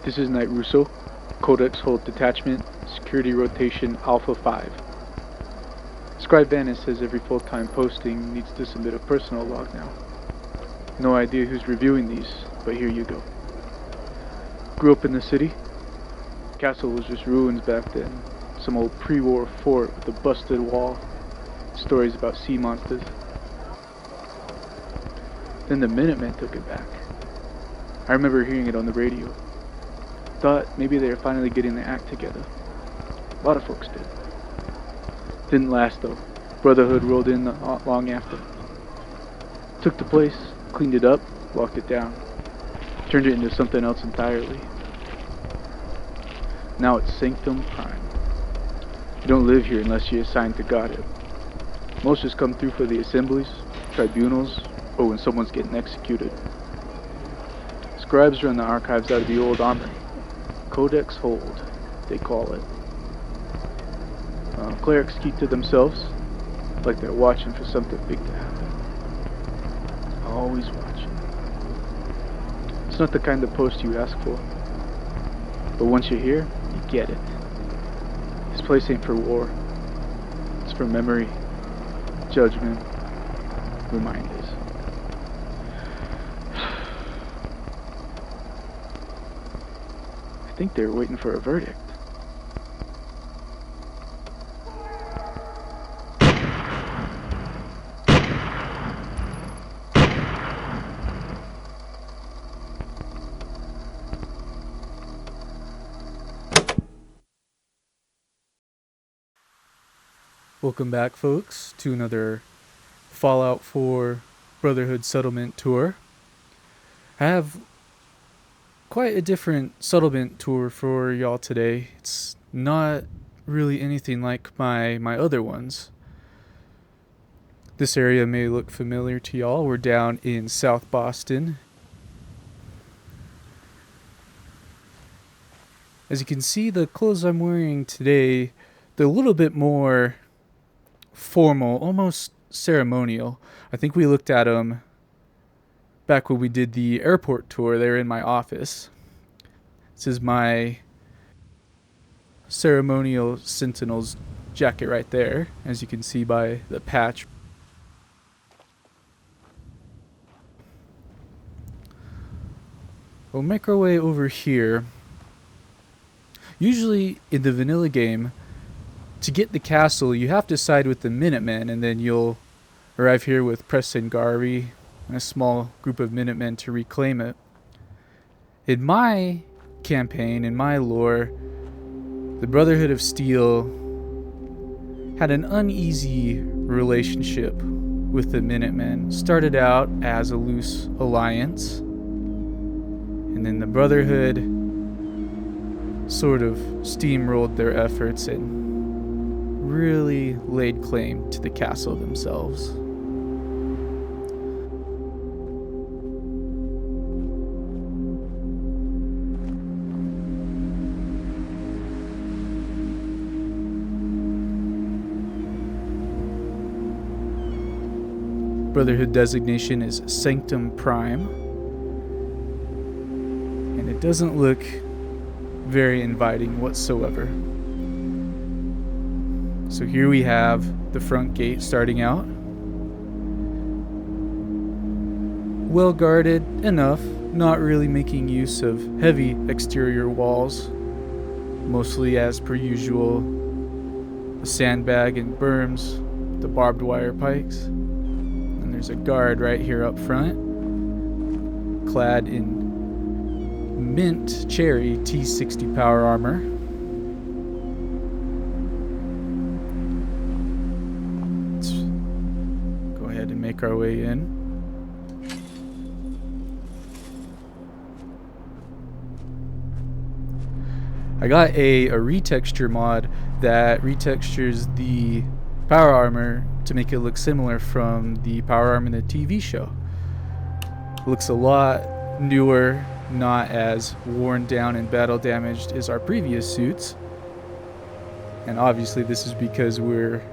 This is Knight Russo, Codex Hold Detachment, Security Rotation Alpha 5. Scribe Vanis says every full-time posting needs to submit a personal log now. No idea who's reviewing these, but here you go. Grew up in the city. Castle was just ruins back then. Some old pre-war fort with a busted wall. Stories about sea monsters. Then the Minutemen took it back. I remember hearing it on the radio. Thought maybe they were finally getting their act together. A lot of folks did. Didn't last though. Brotherhood rolled in not long after. Took the place, cleaned it up, locked it down. Turned it into something else entirely. Now it's Sanctum Prime. You don't live here unless you're assigned to guard it. Most just come through for the assemblies, tribunals, or when someone's getting executed. Scribes run the archives out of the old Armory. Codex Hold, they call it. Clerics keep to themselves, like they're watching for something big to happen. Always watching. It's not the kind of post you ask for, but once you're here, you get it. This place ain't for war. It's for memory, judgment, reminders. I think they're waiting for a verdict. Welcome back, folks, to another Fallout 4 Brotherhood Settlement tour. I have quite a different settlement tour for y'all today. It's not really anything like my other ones. This area may look familiar to y'all. We're down in South Boston. As you can see, the clothes I'm wearing today, they're a little bit more formal, almost ceremonial. I think we looked at them back when we did the airport tour. They were in my office. This is my ceremonial Sentinel's jacket right there, as you can see by the patch. We'll make our way over here. Usually in the vanilla game, to get the castle, you have to side with the Minutemen, and then you'll arrive here with Preston Garvey and a small group of Minutemen to reclaim it. In my campaign, in my lore, the Brotherhood of Steel had an uneasy relationship with the Minutemen. Started out as a loose alliance, and then the Brotherhood sort of steamrolled their efforts and really laid claim to the castle themselves. Brotherhood designation is Sanctum Prime, and it doesn't look very inviting whatsoever. So here we have the front gate starting out. Well guarded enough, not really making use of heavy exterior walls. Mostly as per usual, the sandbag and berms, the barbed wire pikes. And there's a guard right here up front, clad in mint cherry T60 power armor. Make our way in. I got a retexture mod that retextures the power armor to make it look similar from the power armor in the TV show. Looks a lot newer, not as worn down and battle damaged as our previous suits. And obviously this is because we're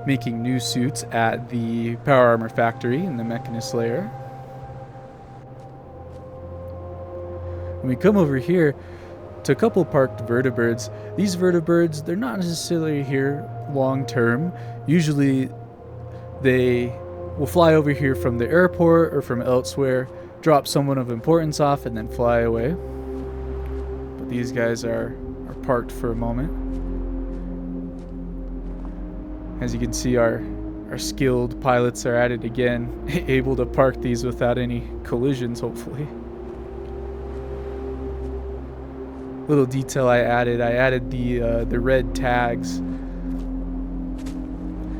making new suits at the power armor factory in the Mechanist layer. When we come over here to a couple parked vertibirds, these vertibirds, they're not necessarily here long term. Usually they will fly over here from the airport or from elsewhere, drop someone of importance off, and then fly away. But these guys are parked for a moment. As you can see, our skilled pilots are at it again, able to park these without any collisions, hopefully. Little detail I added the red tags.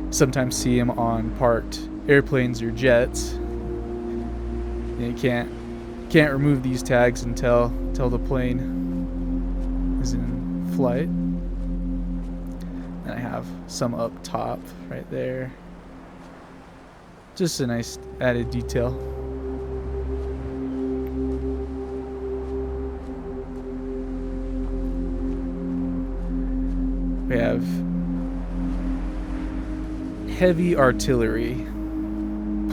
Sometimes see them on parked airplanes or jets. You can't remove these tags until the plane is in flight. And I have some up top right there. Just a nice added detail. We have heavy artillery,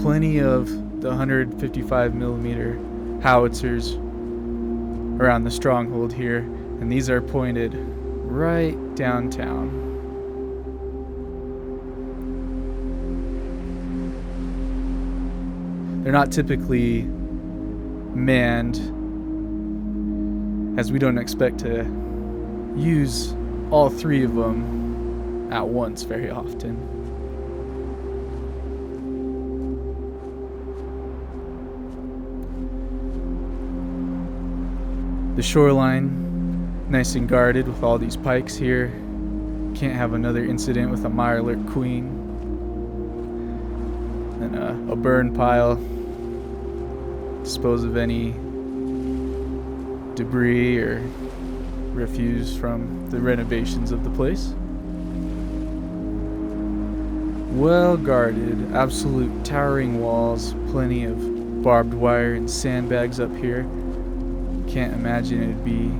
plenty of the 155 millimeter howitzers around the stronghold here, and these are pointed right downtown. They're not typically manned, as we don't expect to use all three of them at once very often. The shoreline, nice and guarded with all these pikes here. Can't have another incident with a Mirelurk Queen. And a burn pile. Dispose of any debris or refuse from the renovations of the place. Well guarded, absolute towering walls, plenty of barbed wire and sandbags up here. Can't imagine it'd be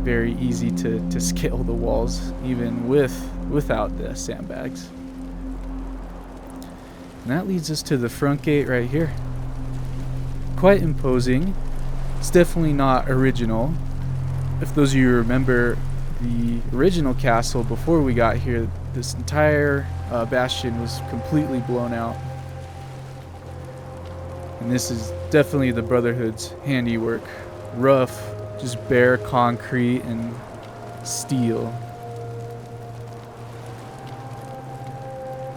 very easy to scale the walls, even without the sandbags. And that leads us to the front gate right here. Quite imposing. It's definitely not original. If those of you remember the original castle before we got here, this entire bastion was completely blown out. And this is definitely the Brotherhood's handiwork. Rough, just bare concrete and steel.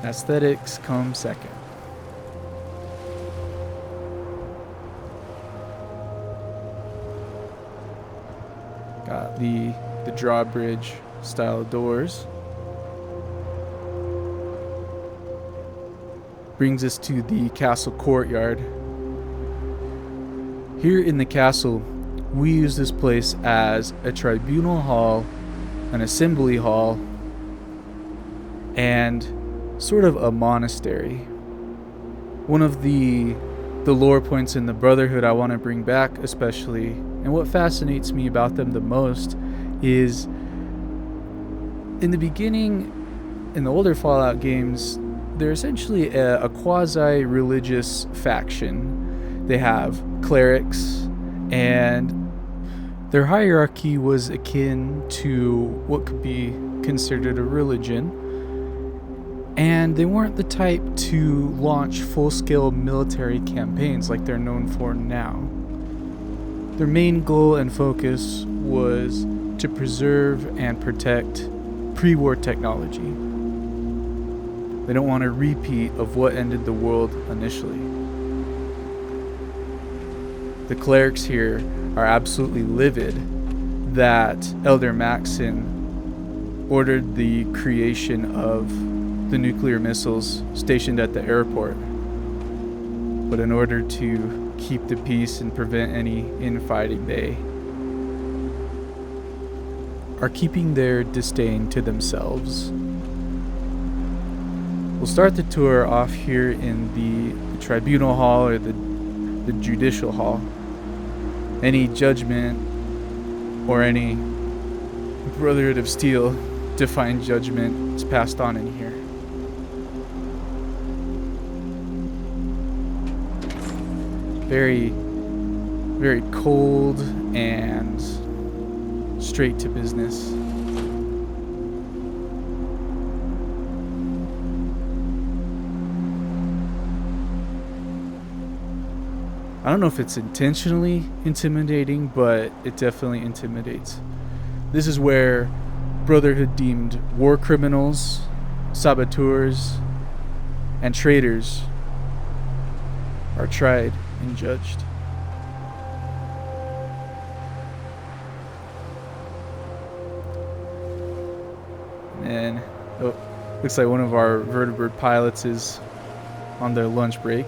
Aesthetics come second. Got the drawbridge style doors. Brings us to the castle courtyard. Here in the castle, we use this place as a tribunal hall, an assembly hall, and sort of a monastery. One of the lore points in the Brotherhood I want to bring back especially, and what fascinates me about them the most, is in the beginning, in the older Fallout games, they're essentially a quasi-religious faction. They have clerics, and their hierarchy was akin to what could be considered a religion. And they weren't the type to launch full-scale military campaigns like they're known for now. Their main goal and focus was to preserve and protect pre-war technology. They don't want a repeat of what ended the world initially. The clerics here are absolutely livid that Elder Maxon ordered the creation of the nuclear missiles stationed at the airport. But in order to keep the peace and prevent any infighting, they are keeping their disdain to themselves. We'll start the tour off here in the Tribunal Hall, or the Judicial Hall. Any judgment or any Brotherhood of Steel defined judgment is passed on in here. Very, very cold and straight to business. I don't know if it's intentionally intimidating, but it definitely intimidates. This is where Brotherhood deemed war criminals, saboteurs, and traitors are tried and judged. And looks like one of our vertebrate pilots is on their lunch break.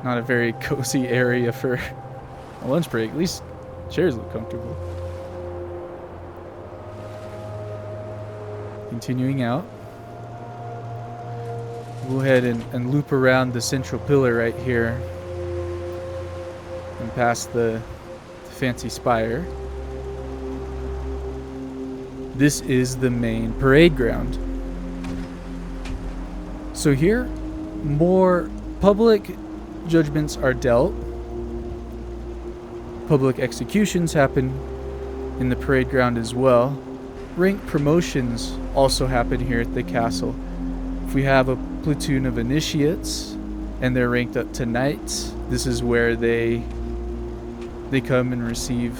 Not a very cozy area for a lunch break. At least chairs look comfortable. Continuing out. Go ahead and loop around the central pillar right here and past the fancy spire. This is the main parade ground. So here, more public judgments are dealt. Public executions happen in the parade ground as well. Rank promotions also happen here at the castle. If we have a platoon of initiates and they're ranked up to knights, this is where they come and receive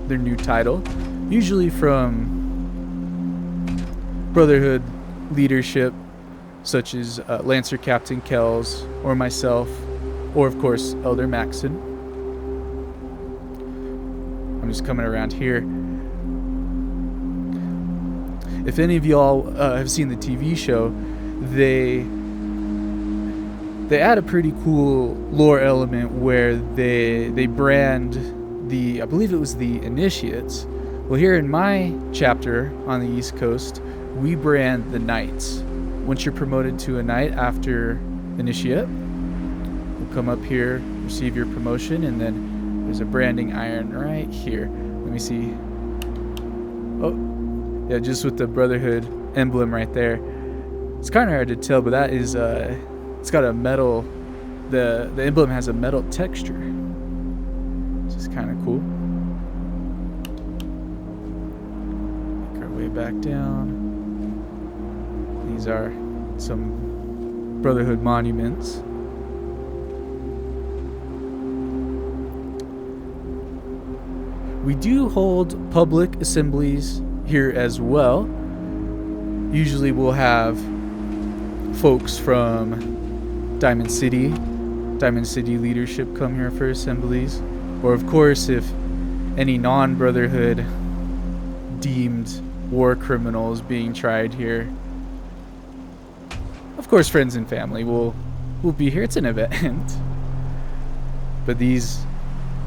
their new title, usually from Brotherhood leadership, such as Lancer Captain Kells or myself, or of course Elder Maxon. I'm just coming around here. If any of y'all have seen the TV show, they add a pretty cool lore element where they brand I believe it was the initiates. Well, here in my chapter on the East Coast, we brand the knights. Once you're promoted to a knight after initiate, you'll come up here, receive your promotion, and then there's a branding iron right here. Let me see. Oh, yeah, just with the Brotherhood emblem right there. It's kind of hard to tell, but that is, it's got a metal, the emblem has a metal texture, which is kind of cool. Make our way back down. These are some Brotherhood monuments. We do hold public assemblies here as well. Usually we'll have folks from Diamond City leadership come here for assemblies. Or of course, if any non-Brotherhood deemed war criminals being tried here, of course friends and family will be here. It's an event. But these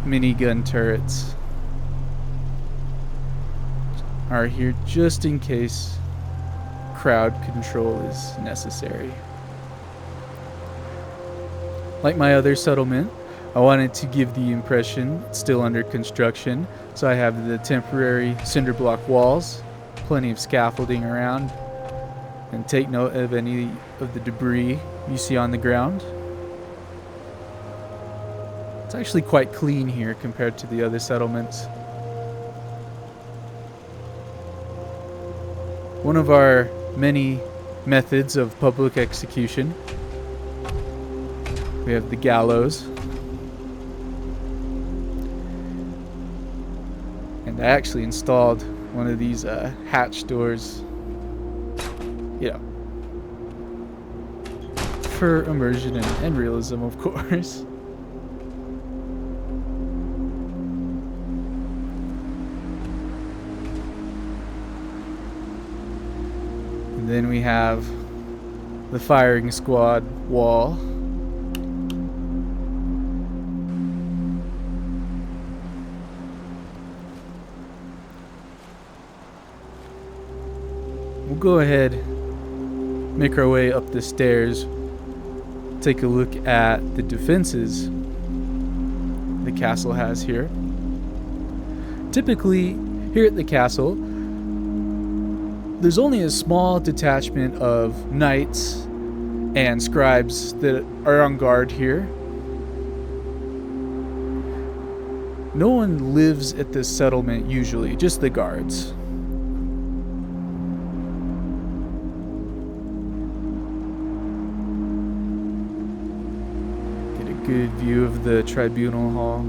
minigun turrets are here just in case crowd control is necessary. Like my other settlement, I wanted to give the impression it's still under construction, so I have the temporary cinder block walls, plenty of scaffolding around, and take note of any of the debris you see on the ground. It's actually quite clean here compared to the other settlements. One of our many methods of public execution, we have the gallows. And I actually installed one of these hatch doors, you know, for immersion and realism, of course. And then we have the firing squad wall. We'll go ahead, make our way up the stairs, take a look at the defenses the castle has here. Typically, here at the castle, there's only a small detachment of knights and scribes that are on guard here. No one lives at this settlement usually, just the guards. Get a good view of the Tribunal Hall.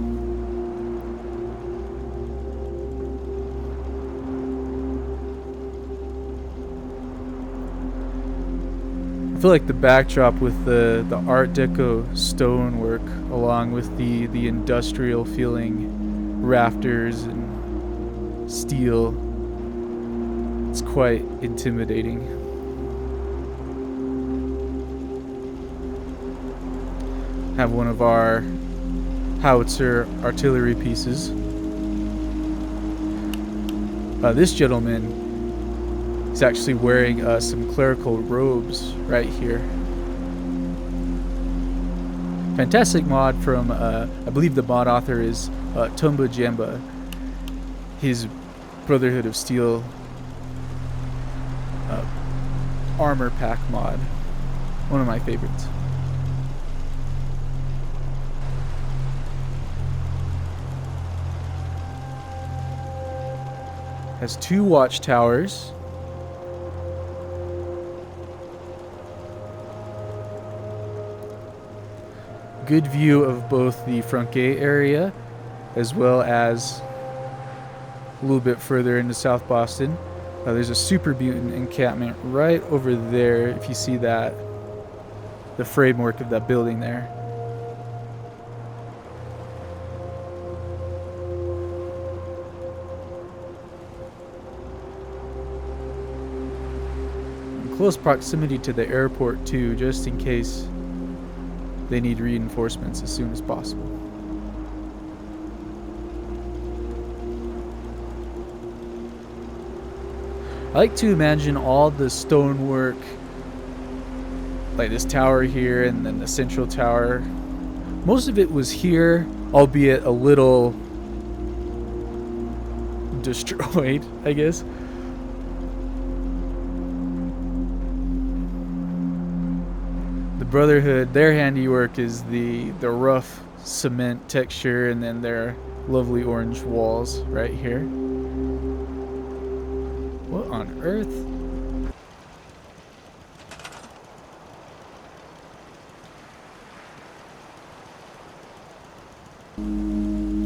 I feel like the backdrop with the Art Deco stonework, along with the industrial feeling rafters and steel, it's quite intimidating. Have one of our howitzer artillery pieces. This gentleman is actually wearing some clerical robes right here. Fantastic mod from, I believe the mod author is Tumba Jamba. His Brotherhood of Steel armor pack mod. One of my favorites. Has 2 watchtowers. Good view of both the front gate area as well as a little bit further into South Boston. There's a super mutant encampment right over there, if you see that, the framework of that building there. In close proximity to the airport too, just in case they need reinforcements as soon as possible. I like to imagine all the stonework, like this tower here and then the central tower. Most of it was here, albeit a little destroyed, I guess. Brotherhood, their handiwork is the rough cement texture and then their lovely orange walls right here. What on earth?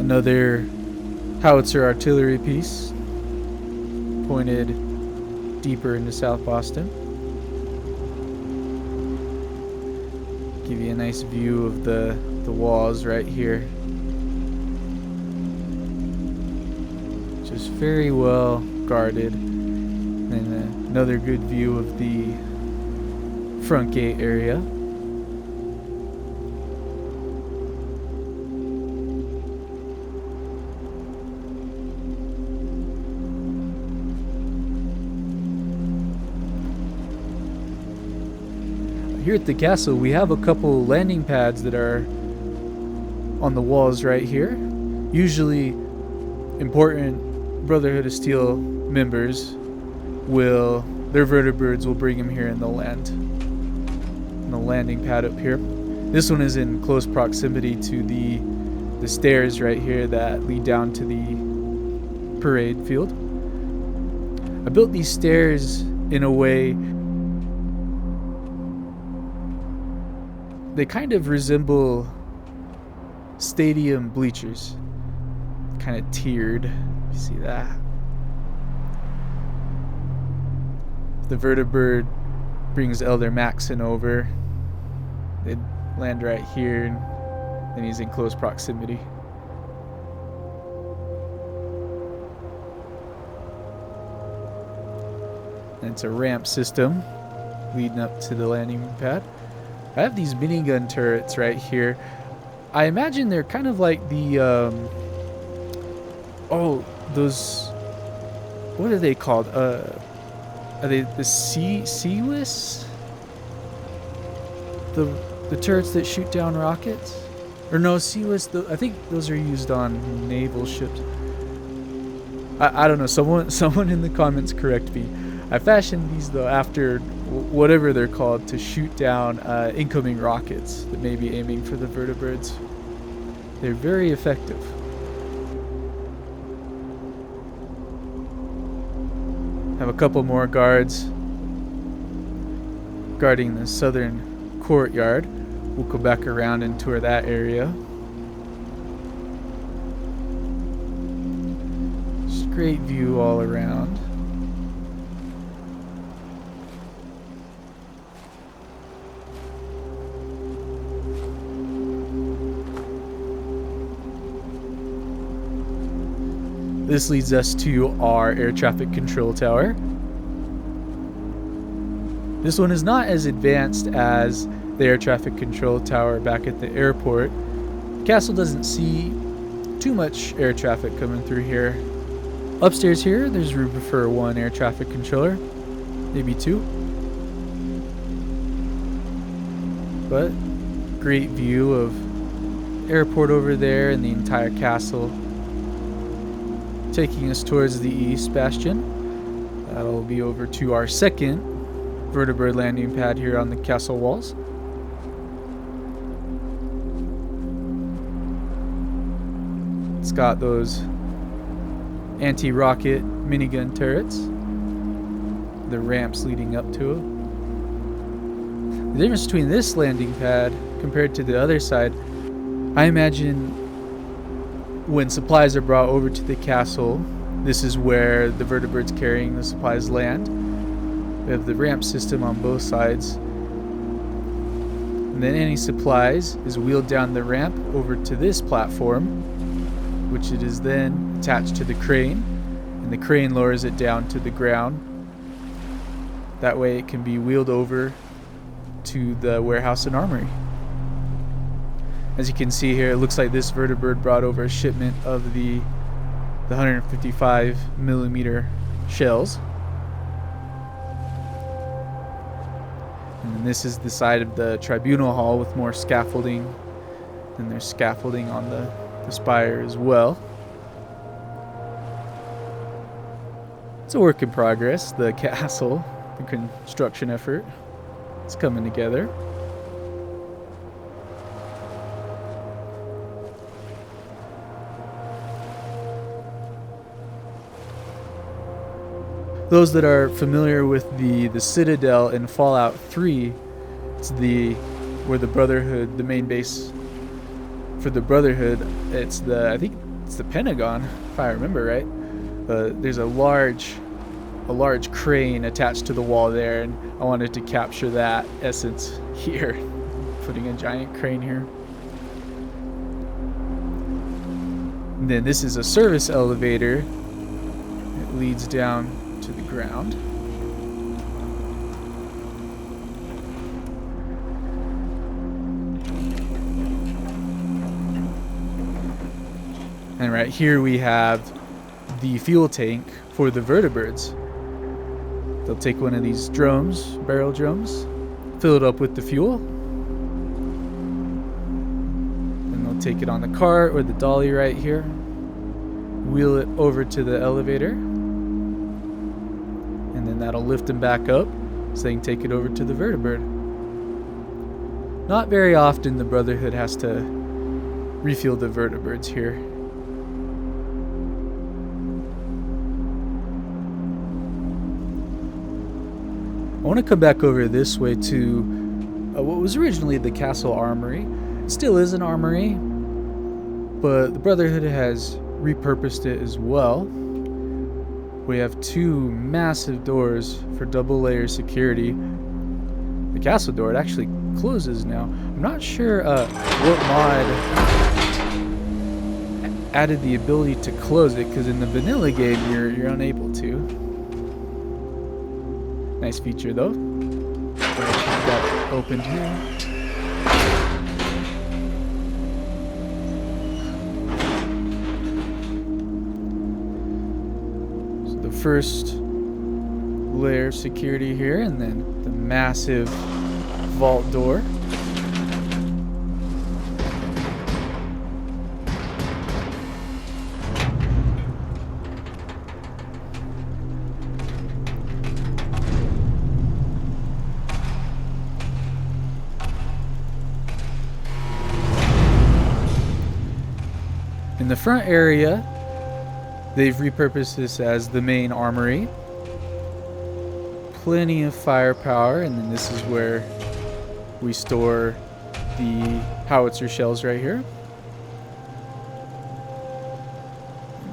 Another howitzer artillery piece pointed deeper into South Boston. Give you a nice view of the walls right here. Just very well guarded. And another good view of the front gate area. Here at the castle, we have a couple landing pads that are on the walls right here. Usually, important Brotherhood of Steel members their vertibirds will bring them here and they'll land on the landing pad up here. This one is in close proximity to the stairs right here that lead down to the parade field. I built these stairs in a way they kind of resemble stadium bleachers, kind of tiered. You see that? The vertibird brings Elder Maxon over. They'd land right here, and then he's in close proximity. And it's a ramp system leading up to the landing pad. I have these minigun turrets right here. I imagine they're kind of like the, those, what are they called? Are they the Seawis? The turrets that shoot down rockets? Or no, Seawis, I think those are used on naval ships. I don't know, someone in the comments correct me. I fashioned these though after whatever they're called to shoot down incoming rockets that may be aiming for the vertibirds. They're very effective. Have a couple more guards guarding the southern courtyard. We'll go back around and tour that area. Just great view all around. This leads us to our air traffic control tower. This one is not as advanced as the air traffic control tower back at the airport. The castle doesn't see too much air traffic coming through here. Upstairs here, there's room for one air traffic controller, maybe two. But great view of airport over there and the entire castle. Taking us towards the east bastion. That'll be over to our second vertibird landing pad here on the castle walls. It's got those anti-rocket minigun turrets. The ramps leading up to it. The difference between this landing pad compared to the other side, I imagine when supplies are brought over to the castle, this is where the vertibirds carrying the supplies land. We have the ramp system on both sides. And then any supplies is wheeled down the ramp over to this platform, which it is then attached to the crane. And the crane lowers it down to the ground. That way it can be wheeled over to the warehouse and armory. As you can see here, it looks like this vertibird brought over a shipment of the 155 millimeter shells. And this is the side of the Tribunal Hall with more scaffolding. And there's scaffolding on the spire as well. It's a work in progress, the castle, the construction effort. It's coming together. Those that are familiar with the Citadel in Fallout 3, it's where the Brotherhood, the main base for the Brotherhood, I think it's the Pentagon, if I remember right. There's a large crane attached to the wall there, and I wanted to capture that essence here, putting a giant crane here. And then this is a service elevator. It leads down to the ground. And right here we have the fuel tank for the vertibirds. They'll take one of these drums, barrel drums, fill it up with the fuel, and they'll take it on the cart or the dolly right here, wheel it over to the elevator, and then that'll lift them back up so they can take it over to the vertibird. Not very often the Brotherhood has to refuel the vertibirds here. I want to come back over this way to what was originally the castle armory. It still is an armory, but the Brotherhood has repurposed it as well. We have two massive doors for double layer security. The castle door, it actually closes now. I'm not sure what mod added the ability to close it, because in the vanilla game you're unable to. Nice feature though. Got it opened here. So the first layer of security here, and then the massive vault door. In the front area, they've repurposed this as the main armory. plenty of firepower, and then this is where we store the howitzer shells right here.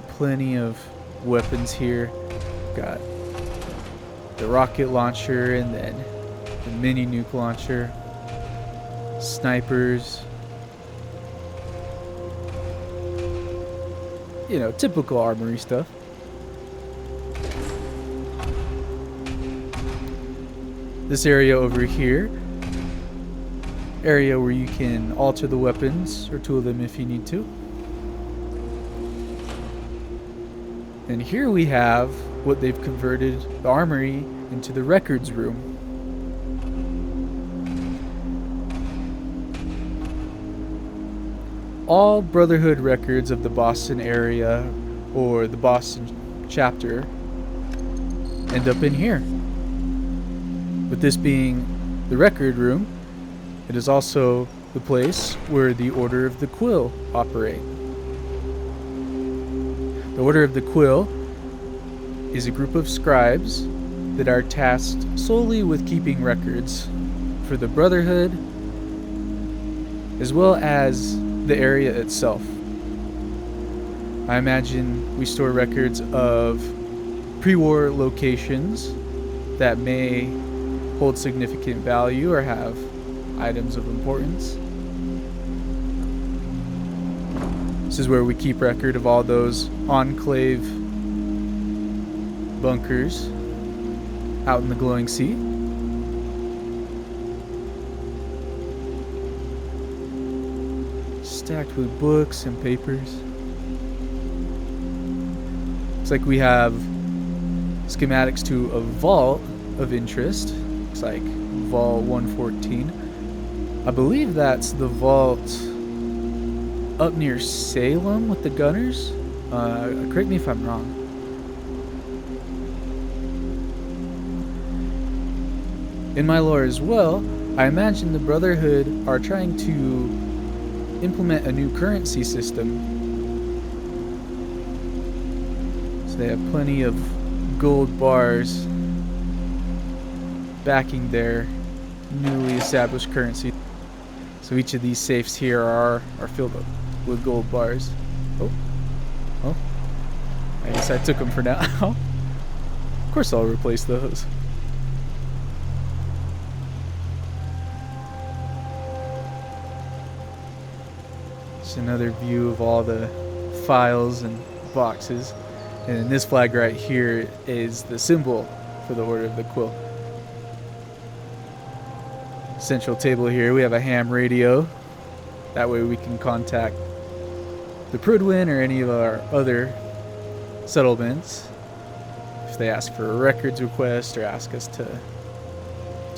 Plenty of weapons here. Got the rocket launcher and then the mini nuke launcher, snipers, you know, typical armory stuff. This area over here, area where you can alter the weapons or tool them if you need to. And here we have what they've converted the armory into the records room. All Brotherhood records of the Boston area or the Boston chapter end up in here. With this being the record room, it is also the place where the Order of the Quill operate. The Order of the Quill is a group of scribes that are tasked solely with keeping records for the Brotherhood as well as the area itself. I imagine we store records of pre-war locations that may hold significant value or have items of importance. This is where we keep record of all those enclave bunkers out in the glowing sea. Stacked with books and papers. Looks like we have schematics to a vault of interest. Looks like Vault 114. I believe that's the vault up near Salem with the gunners. Correct me if I'm wrong. In my lore as well, I imagine the Brotherhood are trying to implement a new currency system. So they have plenty of gold bars backing their newly established currency. So each of these safes here are filled up with gold bars. Oh, I guess I took them for now. Of course I'll replace those. Just another view of all the files and boxes. And this flag right here is the symbol for the Order of the Quill. Central table here, we have a ham radio. That way we can contact the Prudwin or any of our other settlements if they ask for a records request or ask us to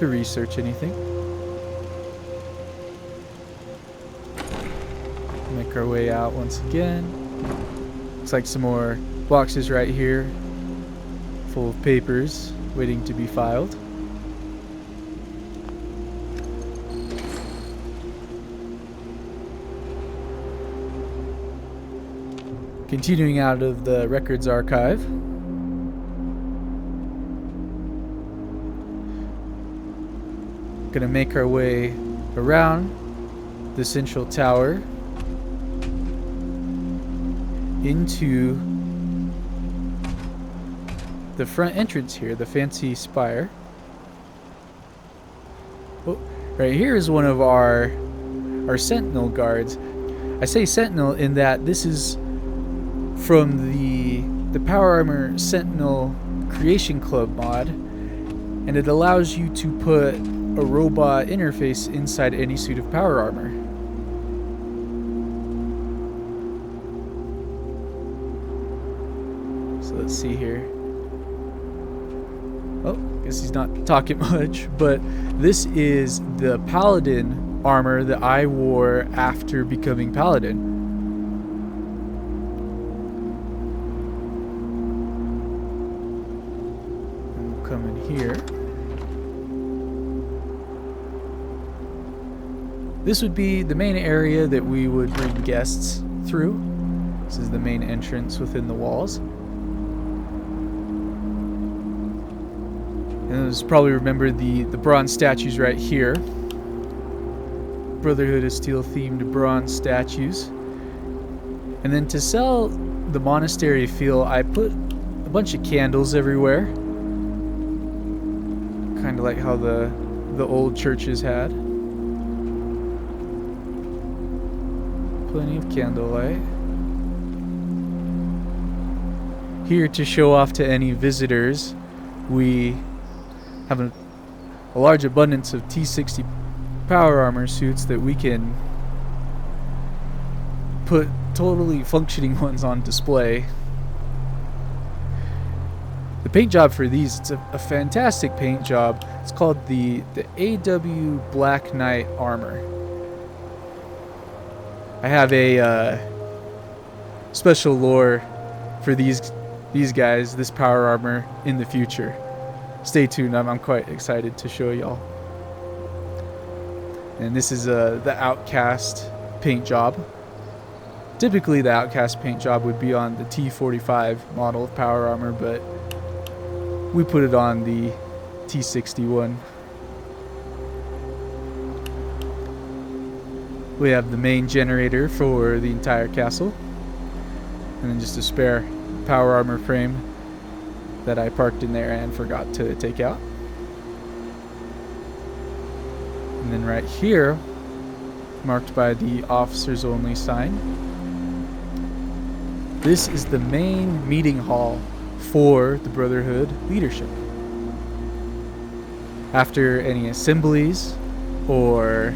research anything. Make our way out once again. Looks like some more boxes right here full of papers waiting to be filed. Continuing out of the records archive. Gonna make our way around the central tower into the front entrance here, the fancy spire. Oh, right here is one of our sentinel guards. I say sentinel in that this is from the Power Armor Sentinel Creation Club mod, and it allows you to put a robot interface inside any suit of power armor. So let's see here. Oh, guess he's not talking much, but this is the Paladin armor that I wore after becoming Paladin. Come in here. This would be the main area that we would bring guests through. This is the main entrance within the walls. And let's probably remember the bronze statues right here. Brotherhood of Steel themed bronze statues. And then to sell the monastery feel, I put a bunch of candles everywhere. Kind of like how the old churches had. Plenty of candlelight. Here to show off to any visitors, we have a large abundance of T60 power armor suits that we can put totally functioning ones on display. The paint job for these, it's a fantastic paint job. It's called the AW Black Knight Armor. I have a special lore for these guys, this power armor, in the future. Stay tuned, I'm quite excited to show y'all. And this is the Outcast paint job. Typically the Outcast paint job would be on the T45 model of power armor, but we put it on the T61. We have the main generator for the entire castle, and then just a spare power armor frame that I parked in there and forgot to take out. And then right here, marked by the officers only sign, this is the main meeting hall for the Brotherhood leadership. After any assemblies or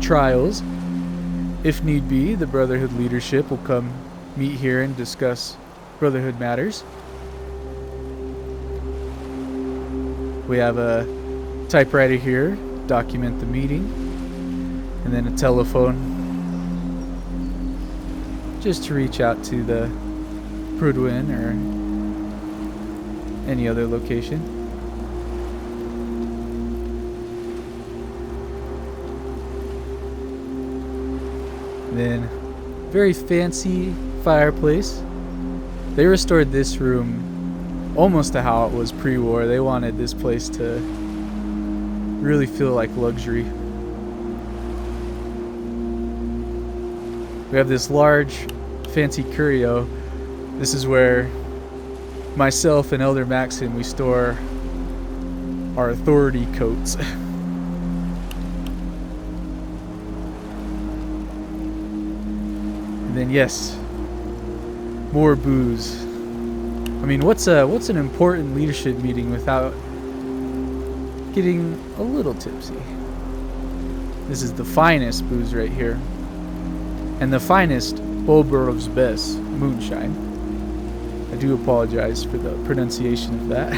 trials, if need be, the Brotherhood leadership will come meet here and discuss Brotherhood matters. We have a typewriter here, document the meeting, and then a telephone just to reach out to the Prudwin or any other location. And then very fancy fireplace. They restored this room almost to how it was pre-war. They wanted this place to really feel like luxury. We have this large fancy curio. This is where myself and Elder Maxim, we store our authority coats. And then yes, more booze. I mean, what's an important leadership meeting without getting a little tipsy? This is the finest booze right here, and the finest Boborov's best moonshine. I do apologize for the pronunciation of that.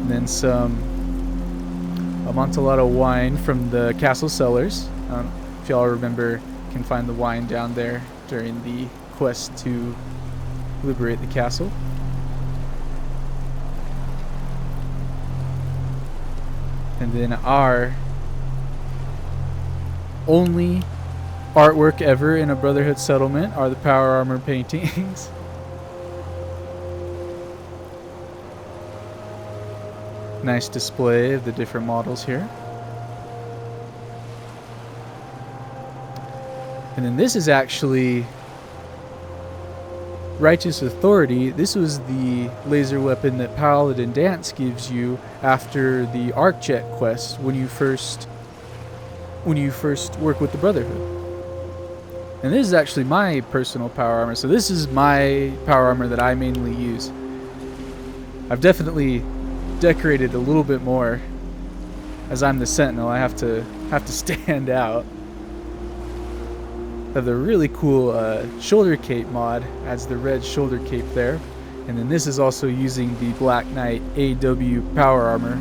And then some Amontillado wine from the castle cellars. If y'all remember, you can find the wine down there during the quest to liberate the castle. And then our only artwork ever in a Brotherhood settlement are the power armor paintings. Nice display of the different models here. And then this is actually Righteous Authority. This was the laser weapon that Paladin Dance gives you after the ArcJet quest when you first work with the Brotherhood. And this is actually my personal power armor. So this is my power armor that I mainly use. I've definitely decorated a little bit more. As I'm the Sentinel, I have to stand out. Have the really cool shoulder cape mod, adds the red shoulder cape there. And then this is also using the Black Knight AW power armor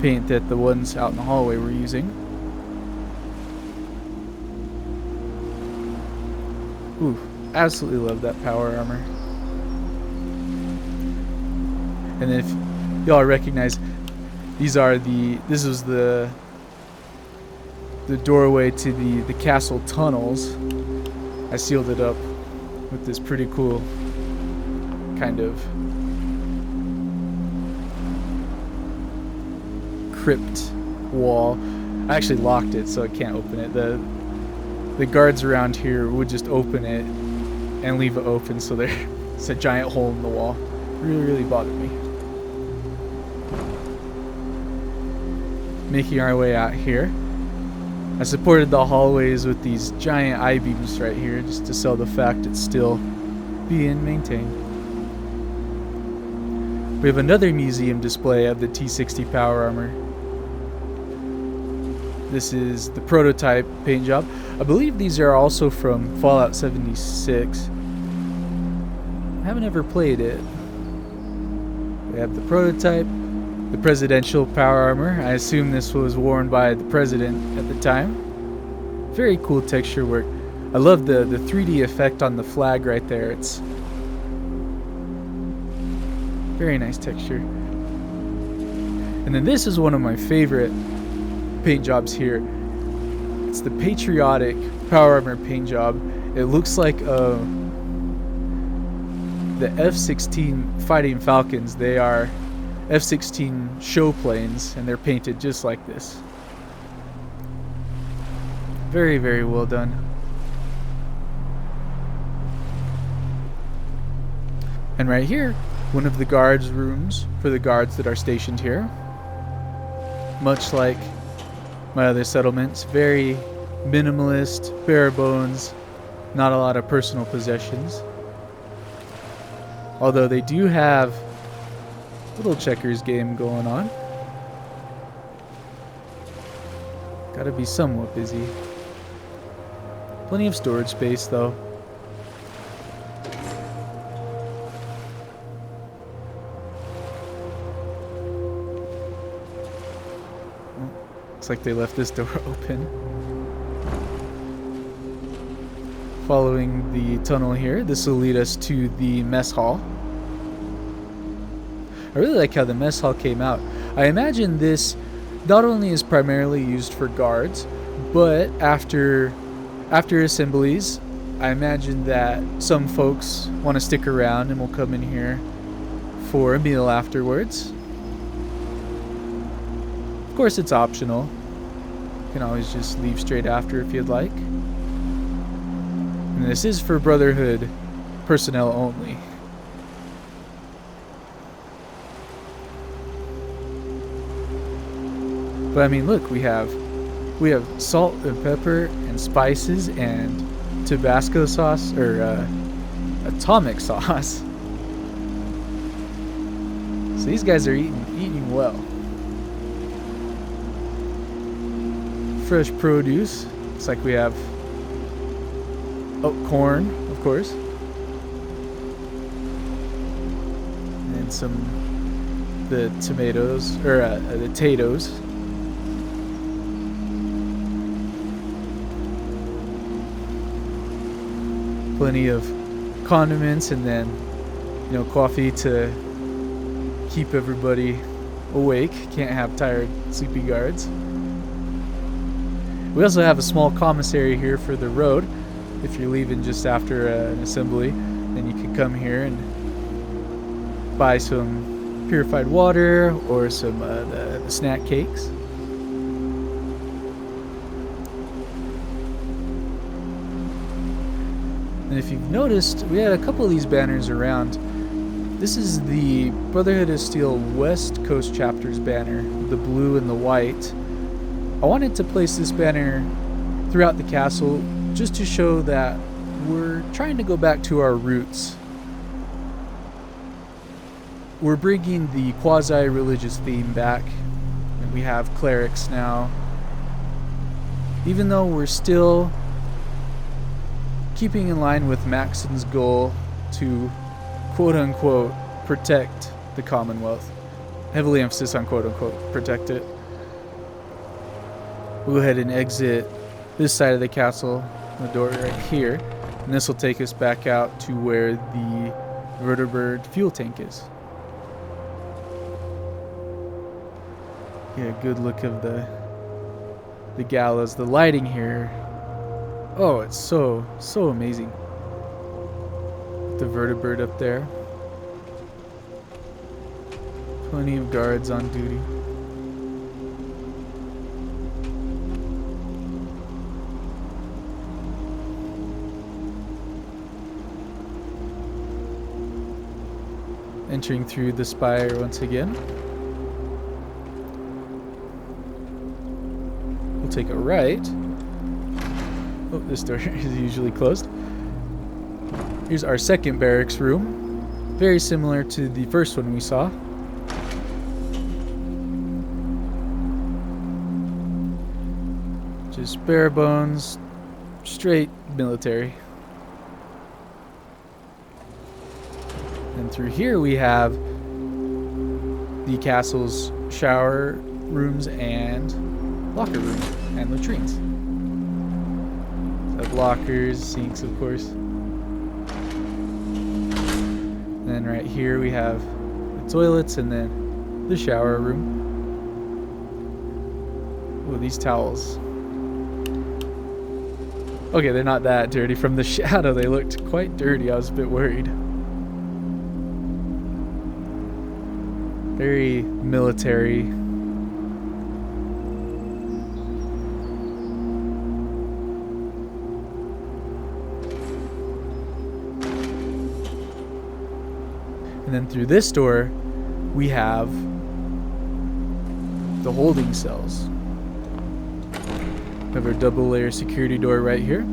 paint that the ones out in the hallway were using. Ooh, absolutely love that power armor. And if y'all recognize, this was the doorway to the castle tunnels. I sealed it up with this pretty cool kind of crypt wall. I actually locked it, so I can't open it. The guards around here would just open it and leave it open, so there's a giant hole in the wall. Really, really bothered me. Making our way out here. I supported the hallways with these giant I-beams right here just to sell the fact it's still being maintained. We have another museum display of the T-60 power armor. This is the prototype paint job. I believe these are also from Fallout 76. I haven't ever played it. We have the prototype, the presidential power armor. I assume this was worn by the president at the time. Very cool texture work. I love the 3D effect on the flag right there. It's very nice texture. And then this is one of my favorite paint jobs here. It's the patriotic power armor paint job. It looks like the F-16 fighting Falcons. They are F-16 show planes, and they're painted just like this. Very, very well done. And right here, one of the guards' rooms for the guards that are stationed here. Much like my other settlements, very minimalist, bare bones, not a lot of personal possessions. Although they do have a little checkers game going on. Gotta be somewhat busy. Plenty of storage space though. Looks like they left this door open. Following the tunnel here, this will lead us to the mess hall. I really like how the mess hall came out. I imagine this not only is primarily used for guards, but after assemblies, I imagine that some folks want to stick around and will come in here for a meal afterwards. Of course, it's optional. You can always just leave straight after if you'd like. And this is for Brotherhood personnel only. But I mean, look, we have salt and pepper and spices and Tabasco sauce, or atomic sauce. So these guys are eating well. Fresh produce. Looks like we have corn, of course, and the tomatoes, or the potatoes. Plenty of condiments, and then, you know, coffee to keep everybody awake. Can't have tired, sleepy guards. We also have a small commissary here for the road. If you're leaving just after an assembly, then you can come here and buy some purified water or some the snack cakes. And if you've noticed, we had a couple of these banners around. This is the Brotherhood of Steel West Coast Chapter's banner, the blue and the white. I wanted to place this banner throughout the castle just to show that we're trying to go back to our roots. We're bringing the quasi-religious theme back, and we have clerics now. Even though we're still keeping in line with Maxon's goal to quote-unquote protect the Commonwealth. Heavily emphasis on quote-unquote protect it. We'll go ahead and exit this side of the castle, the door right here, and this will take us back out to where the vertibird fuel tank is. Yeah, good look of the gallows. The lighting here, oh, it's so amazing. The vertibird up there. Plenty of guards on duty. entering through the spire once again. We'll take a right. Oh, this door is usually closed. Here's our second barracks room. Very similar to the first one we saw. Just bare bones, straight military. And through here we have the castle's shower rooms and locker rooms and latrines. So lockers, sinks, of course. Then right here we have the toilets and then the shower room. Oh, these towels. Okay, they're not that dirty. From the shadow, they looked quite dirty. I was a bit worried. Very military. And then through this door, we have the holding cells. We have our double layer security door right here.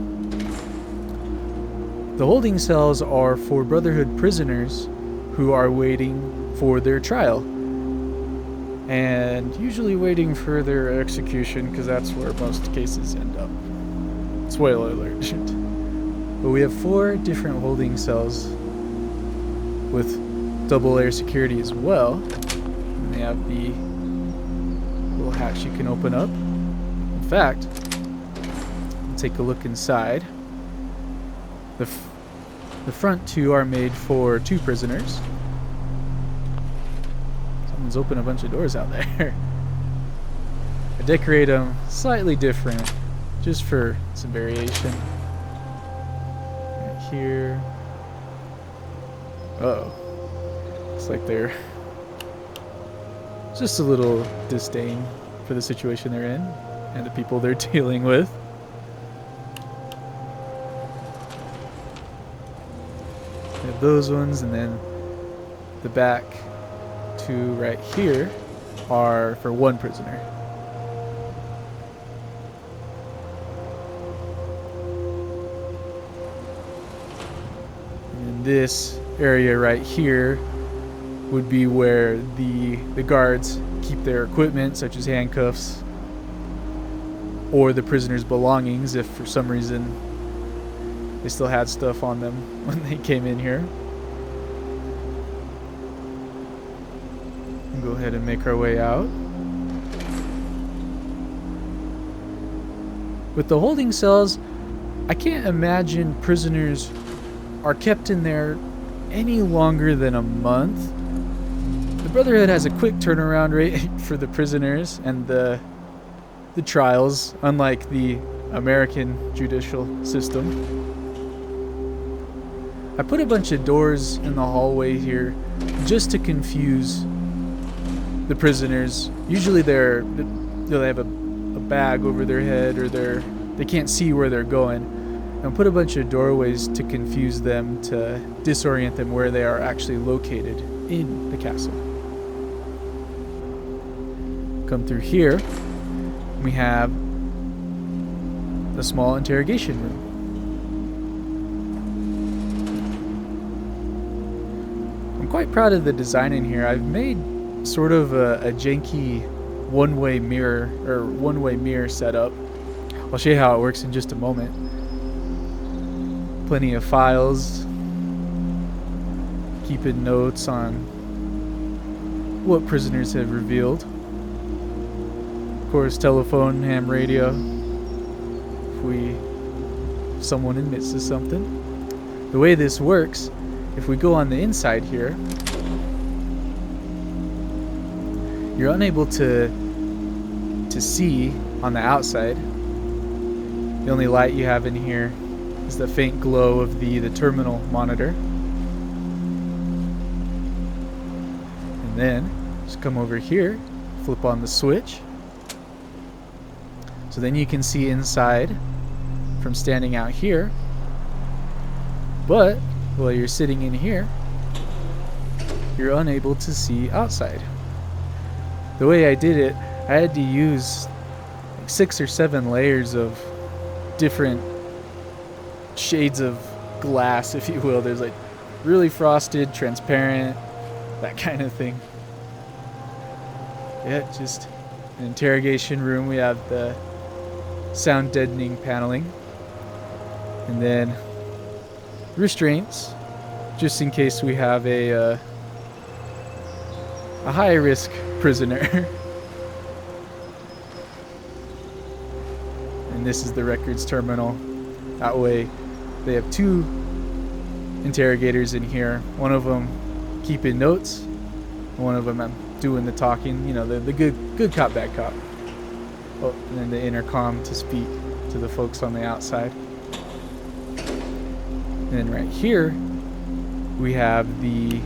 The holding cells are for Brotherhood prisoners who are waiting for their trial. And usually waiting for their execution, because that's where most cases end up. Spoiler alert. But we have 4 different holding cells with double layer security as well. And they have the little hatch you can open up. In fact, take a look inside. The front 2 are made for 2 prisoners. Someone's opened a bunch of doors out there. I decorate them slightly different, just for some variation. Right here. Uh-oh. Looks like they're just a little disdain for the situation they're in and the people they're dealing with. We have those ones, and then the back 2 right here are for 1 prisoner. And this area right here would be where the guards keep their equipment, such as handcuffs, or the prisoner's belongings if for some reason they still had stuff on them when they came in here. We'll go ahead and make our way out. With the holding cells, I can't imagine prisoners are kept in there any longer than a month. The Brotherhood has a quick turnaround rate for the prisoners and the trials, unlike the American judicial system. I put a bunch of doors in the hallway here just to confuse the prisoners. Usually they have a bag over their head, or they can't see where they're going. And put a bunch of doorways to confuse them, to disorient them where they are actually located in the castle. Come through here, we have the small interrogation room. I'm quite proud of the design in here. I've made sort of a janky one-way mirror setup. I'll show you how it works in just a moment. Plenty of files, keeping notes on what prisoners have revealed. Of course, telephone, ham radio, if someone admits to something. The way this works, if we go on the inside here, you're unable to see on the outside. The only light you have in here is the faint glow of the terminal monitor. And then just come over here, flip on the switch. So then you can see inside from standing out here. But while you're sitting in here, you're unable to see outside. The way I did it, I had to use like 6 or 7 layers of different shades of glass, if you will. There's like really frosted, transparent, that kind of thing. Yeah, just an interrogation room. We have the sound deadening paneling, and then restraints, just in case we have a high risk prisoner. And this is the records terminal. That way they have 2 interrogators in here, one of them keeping notes, and one of them doing the talking, you know, the good cop, bad cop. Oh, and then the intercom to speak to the folks on the outside. And then right here we have the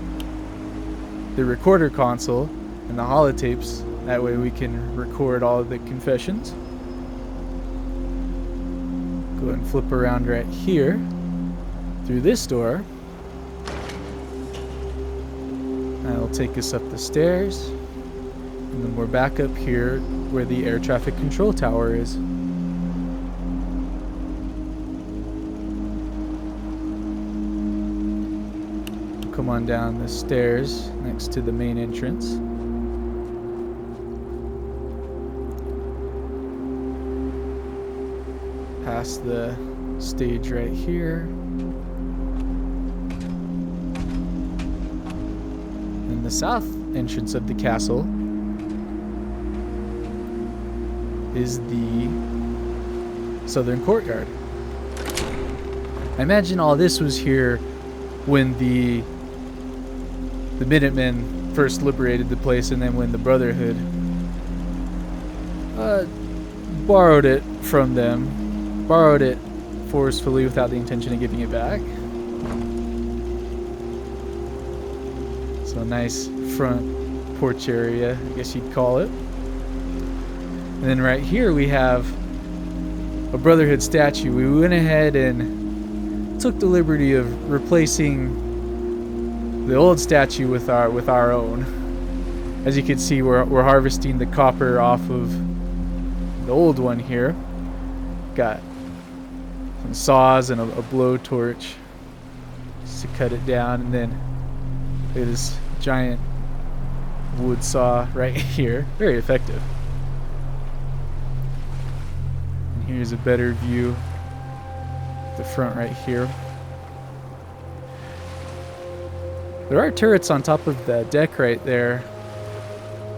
recorder console and the holotapes. That way we can record all of the confessions. Go ahead and flip around right here through this door. That'll take us up the stairs. And then we're back up here where the air traffic control tower is. Come on down the stairs next to the main entrance. Past the stage right here. And the south entrance of the castle is the southern courtyard. I imagine all this was here when the Minutemen first liberated the place, and then when the Brotherhood borrowed it from them, borrowed it forcefully without the intention of giving it back. So a nice front porch area, I guess you'd call it. And then right here we have a Brotherhood statue. We went ahead and took the liberty of replacing the old statue with our own. As you can see, we're harvesting the copper off of the old one here. Got some saws and a blowtorch just to cut it down, and then look at this giant wood saw right here. Very effective. And here's a better view at the front right here. There are turrets on top of the deck right there.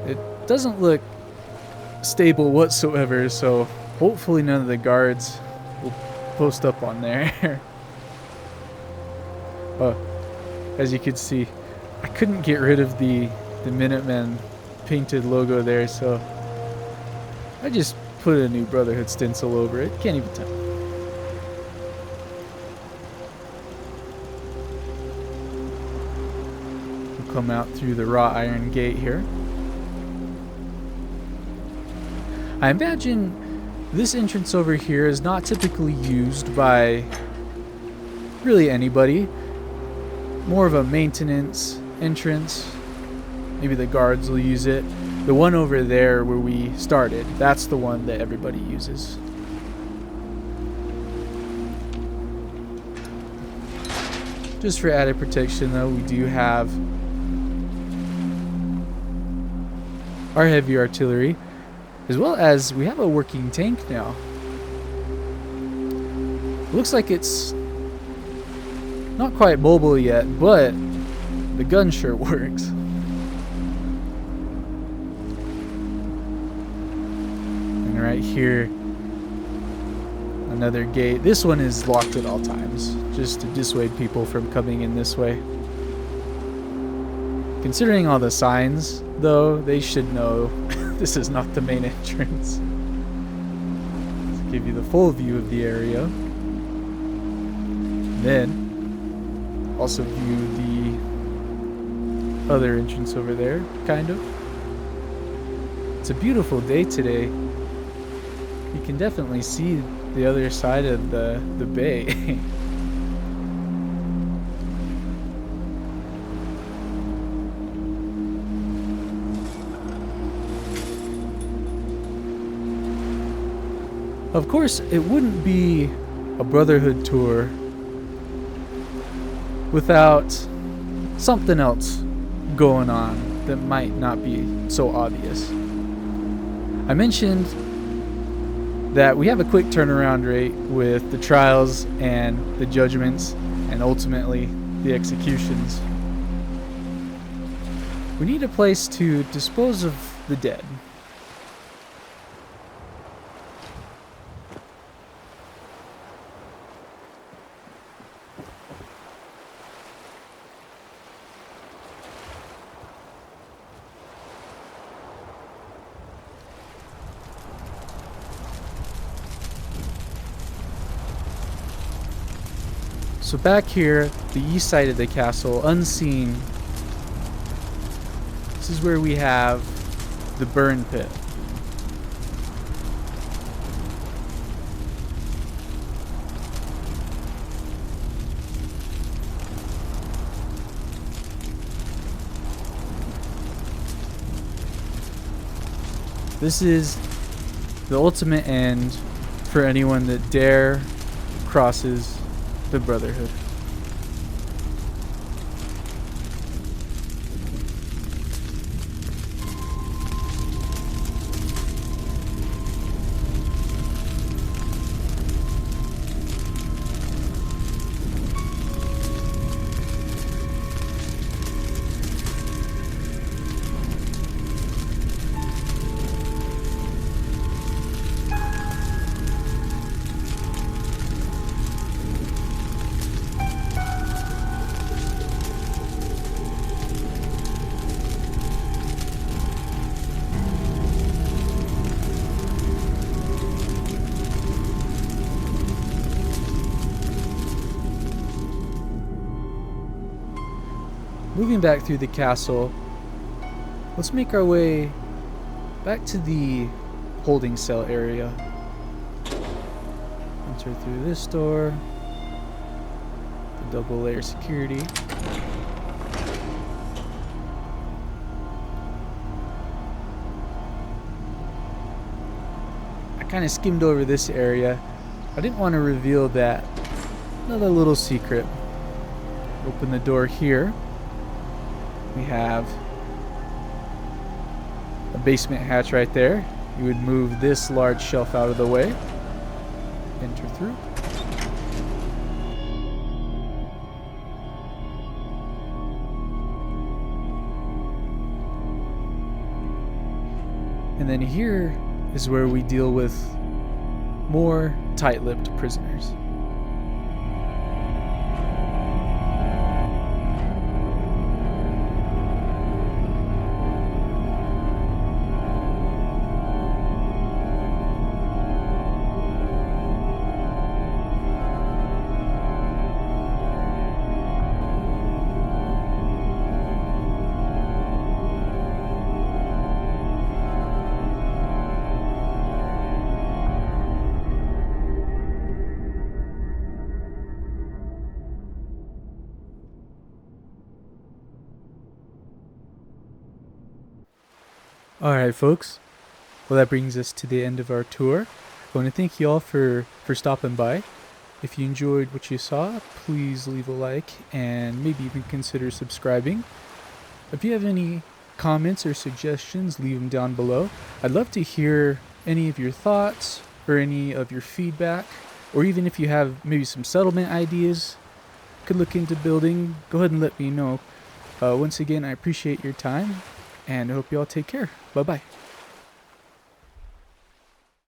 It doesn't look stable whatsoever, so hopefully none of the guards will post up on there. As you can see, I couldn't get rid of the Minutemen painted logo there, so I just put a new Brotherhood stencil over it. Can't even tell. We'll come out through the wrought iron gate here. I imagine this entrance over here is not typically used by really anybody. More of a maintenance entrance. Maybe the guards will use it. The one over there where we started, that's the one that everybody uses. Just for added protection though, we do have our heavy artillery, as well as we have a working tank now. Looks like it's not quite mobile yet, but the gun sure works. And right here, another gate. This one is locked at all times, just to dissuade people from coming in this way. Considering all the signs, though, they should know this is not the main entrance. Let's give you the full view of the area. Then also view the other entrance over there, kind of. It's a beautiful day today. You can definitely see the other side of the bay. Of course, it wouldn't be a Brotherhood tour without something else going on that might not be so obvious. I mentioned that we have a quick turnaround rate with the trials and the judgments and ultimately the executions. We need a place to dispose of the dead. So back here, the east side of the castle, unseen, this is where we have the burn pit. This is the ultimate end for anyone that dare crosses the Brotherhood. Moving back through the castle, let's make our way back to the holding cell area. Enter through this door, the double layer security. I kind of skimmed over this area. I didn't want to reveal that. Another little secret. Open the door here. We have a basement hatch right there. You would move this large shelf out of the way. Enter through. And then here is where we deal with more tight-lipped prisoners. Alright folks, well that brings us to the end of our tour. I want to thank you all for stopping by. If you enjoyed what you saw, please leave a like and maybe even consider subscribing. If you have any comments or suggestions, leave them down below. I'd love to hear any of your thoughts or any of your feedback, or even if you have maybe some settlement ideas could look into building, go ahead and let me know. Once again, I appreciate your time, and I hope you all take care. Bye-bye.